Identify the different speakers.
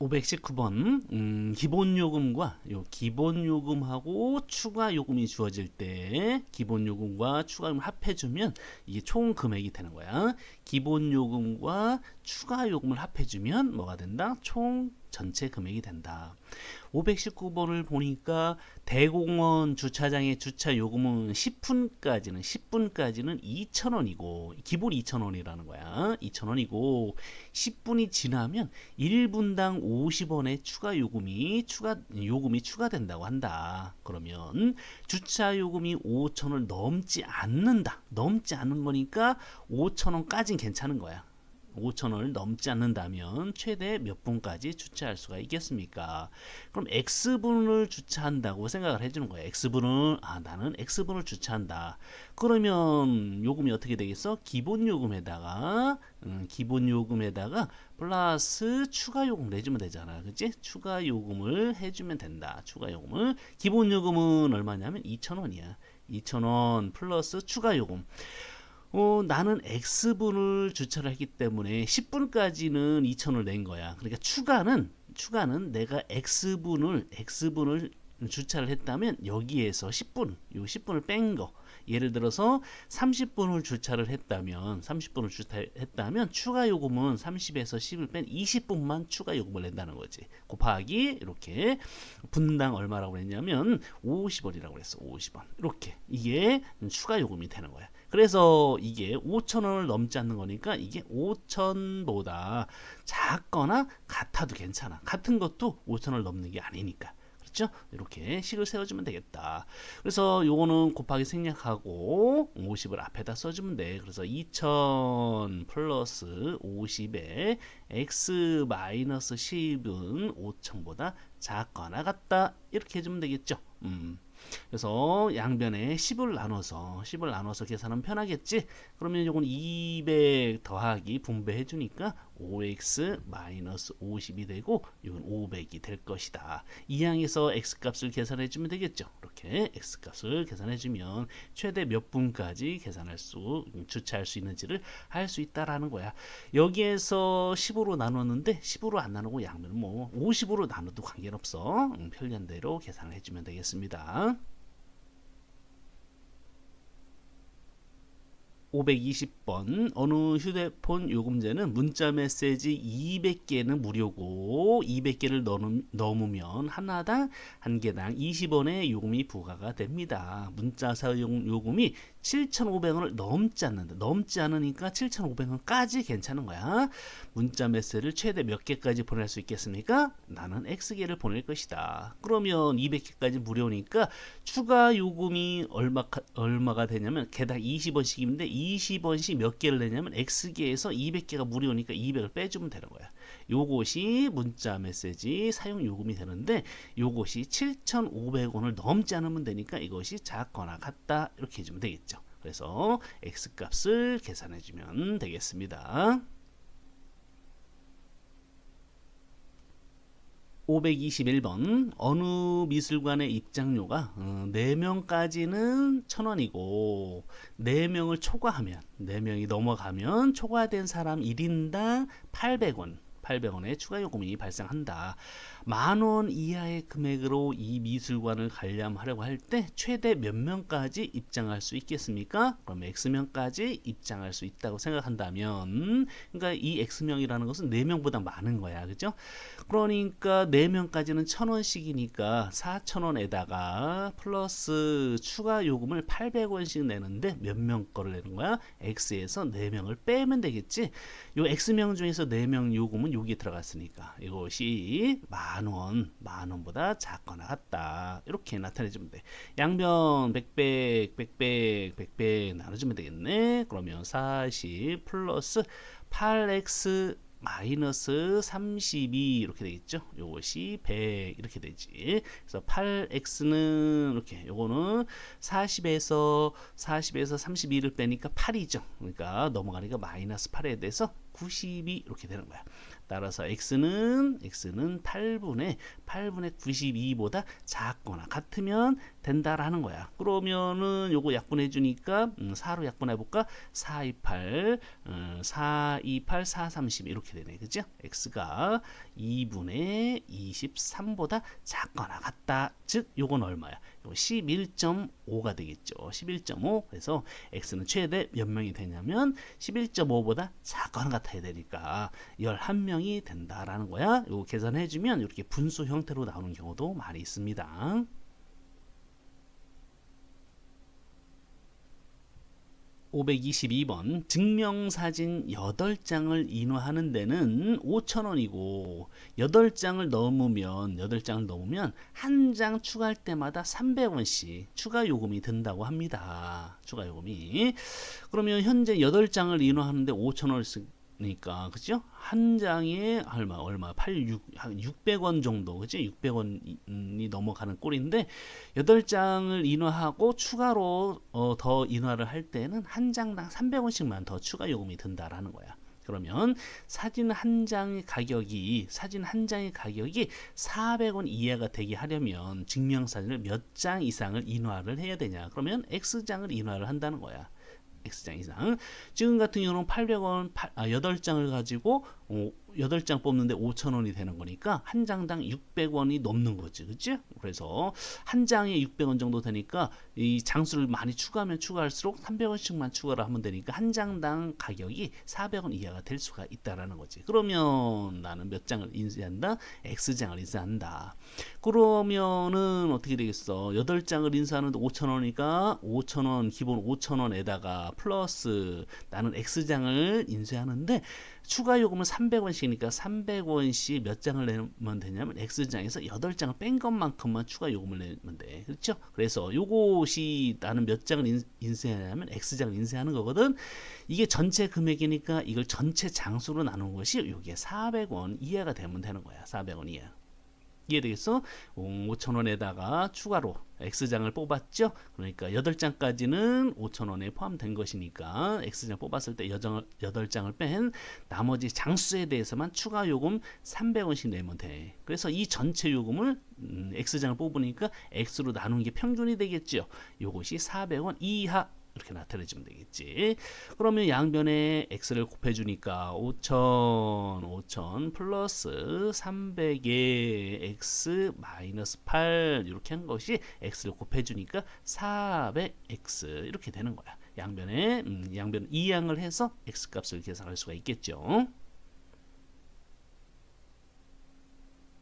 Speaker 1: 519번 기본 요금과 요 기본 요금하고 추가 요금이 주어질 때 기본 요금과 추가 요금을 합해주면 이게 총 금액이 되는 거야. 기본 요금과 추가 요금을 합해주면 뭐가 된다? 총 전체 금액이 된다. 519번을 보니까 대공원 주차장의 주차 요금은 10분까지는 2,000원이고 기본 2,000원이라는 거야. 2,000원이고 10분이 지나면 1분당 50원의 추가 요금이 추가된다고 한다. 그러면 주차 요금이 5,000원을 넘지 않는다. 넘지 않는 거니까 5,000원까지는 괜찮은 거야. 5,000원을 넘지 않는다면 최대 몇 분까지 주차할 수가 있겠습니까? 그럼 X분을 주차한다고 생각을 해주는 거예요. 나는 X분을 주차한다. 그러면 요금이 어떻게 되겠어? 기본 요금에다가 플러스 추가 요금 내주면 되잖아. 그치? 추가 요금을 해주면 된다. 추가 요금을. 기본 요금은 얼마냐면 2,000원이야. 2,000원 플러스 추가 요금. 나는 X분을 주차를 했기 때문에 10분까지는 2,000원을 낸 거야. 그러니까 추가는 내가 X분을 주차를 했다면 여기에서 10분을 뺀 거. 예를 들어서 30분을 주차를 했다면 추가 요금은 30에서 10을 뺀 20분만 추가 요금을 낸다는 거지. 곱하기 이렇게 분당 얼마라고 했냐면 50원이라고 그랬어. 50원. 이렇게 이게 추가 요금이 되는 거야. 그래서 이게 5,000원을 넘지 않는 거니까 이게 5,000보다 작거나 같아도 괜찮아. 같은 것도 5,000원을 넘는 게 아니니까. 그렇죠? 이렇게 식을 세워주면 되겠다. 그래서 요거는 곱하기 생략하고 50을 앞에다 써주면 돼. 그래서 2,000 플러스 50에 x 마이너스 10은 5,000보다 작거나 같다. 이렇게 해주면 되겠죠. 그래서 양변에 10을 나눠서 계산하면 편하겠지. 그러면 요건 200 더하기 분배해 주니까 5x 마이너스 50이 되고 이건 500이 될 것이다. 이 항에서 x값을 계산해 주면 되겠죠. 이렇게 x값을 계산해 주면 최대 몇 분까지 주차할 수 있는지를 할 수 있다라는 거야. 여기에서 10으로 나눴는데 10으로 안 나누고 양면은 50으로 나눠도 관계는 없어. 편리한 대로 계산을 해주면 되겠습니다. 520번 어느 휴대폰 요금제는 문자 메시지 200개는 무료고 200개를 넘으면 하나당 한 개당 20원의 요금이 부과가 됩니다. 문자 사용 요금이 7,500원을 넘지 않으니까 7,500원까지 괜찮은 거야. 문자 메시지를 최대 몇 개까지 보낼 수 있겠습니까? 나는 X개를 보낼 것이다. 그러면 200개까지 무료니까 추가 요금이 얼마가 되냐면 개당 20원씩인데 20원씩 몇 개를 내냐면 X개에서 200개가 무료니까 200을 빼주면 되는 거야. 요것이 문자 메시지 사용 요금이 되는데 요것이 7,500원을 넘지 않으면 되니까 이것이 작거나 같다. 이렇게 해주면 되겠죠. 그래서 X값을 계산해주면 되겠습니다. 521번 어느 미술관의 입장료가 4명까지는 1,000원이고 4명이 넘어가면 초과된 사람 1인당 800원의 추가 요금이 발생한다. 10,000원 이하의 금액으로 이 미술관을 관람하려고 할 때 최대 몇 명까지 입장할 수 있겠습니까? 그럼 X명까지 입장할 수 있다고 생각한다면 그러니까 이 X명이라는 것은 4명보다 많은 거야. 그죠? 그러니까 4명까지는 1,000원씩이니까 4,000원에다가 플러스 추가 요금을 800원씩 내는데 몇 명 거를 내는 거야? X에서 4명을 빼면 되겠지? 요 X명 중에서 4명 요금은 여기에 들어갔으니까 이것이 10,000원보다 작거나 같다. 이렇게 나타내주면 돼. 양변 100 나눠주면 되겠네. 그러면 40 플러스 8x 마이너스 32 이렇게 되겠죠. 요것이 100 이렇게 되지. 그래서 8x는 이렇게 요거는 40에서 32를 빼니까 8이죠. 그러니까 넘어가니까 마이너스 8에 대해서 92 이렇게 되는 거야. 따라서 x는 8분의 92보다 작거나 같으면 된다라는 거야. 그러면은 요거 약분해 주니까 4로 약분해 볼까? 428 428 430 이렇게 되네. 그죠? x가 2분의 23보다 작거나 같다. 즉 요건 얼마야? 요거 11.5가 되겠죠. 11.5. 그래서 x는 최대 몇 명이 되냐면 11.5보다 작거나 같아야 되니까 11명이 된다라는 거야. 요거 계산해 주면 이렇게 분수 형태로 나오는 경우도 많이 있습니다. 522번 증명사진 8장을 인화하는 데는 5,000원이고 8장을 넘으면 한 장 추가할 때마다 300원씩 추가 요금이 든다고 합니다. 추가 요금이. 그러면 현재 8장을 인화하는데 5,000원을 쓰니까 그죠? 한 장에 얼마 600원 정도 그지? 600원이 넘어가는 꼴인데 8장을 인화하고 추가로 더 인화를 할 때는 한 장당 300원씩만 더 추가 요금이 든다라는 거야. 그러면 사진 한 장의 가격이 400원 이하가 되게 하려면 증명사진을 몇 장 이상을 인화를 해야 되냐? 그러면 X장을 인화를 한다는 거야. X장 이상. 지금 같은 경우는 800원 8장을 가지고 8장 뽑는데 5,000원이 되는 거니까 한 장당 600원이 넘는 거지. 그치? 그래서 한 장에 600원 정도 되니까 이 장수를 많이 추가하면 추가할수록 300원씩만 추가를 하면 되니까 한 장당 가격이 400원 이하가 될 수가 있다라는 거지. 그러면 나는 몇 장을 인쇄한다? X장을 인쇄한다. 그러면은 어떻게 되겠어? 8장을 인쇄하는데 5,000원이니까 5,000원 기본 5,000원에다가 플러스 나는 X장을 인쇄하는데 추가 요금은 300원씩이니까 300원씩 몇 장을 내면 되냐면 X장에서 8장을 뺀 것만큼만 추가 요금을 내면 돼. 그렇죠? 그래서 요것이 나는 몇 장을 인쇄하냐면 X장을 인쇄하는 거거든. 이게 전체 금액이니까 이걸 전체 장수로 나눈 것이 요게 400원 이하가 되면 되는 거야. 400원 이하. 이해되겠어? 5,000원에다가 추가로 X장을 뽑았죠? 그러니까 8장까지는 5,000원에 포함된 것이니까 X장 뽑았을 때 8장을 뺀 나머지 장수에 대해서만 추가 요금 300원씩 내면 돼. 그래서 이 전체 요금을 X장을 뽑으니까 X로 나눈 게 평균이 되겠죠? 요것이 400원 이하 이렇게 나타내주면 되겠지. 그러면 양변에 x를 곱해주니까 5,000 플러스 300에 x 마이너스 8 이렇게 한 것이 x를 곱해주니까 400x 이렇게 되는 거야. 양변에 양변 이항을 해서 x 값을 계산할 수가 있겠죠.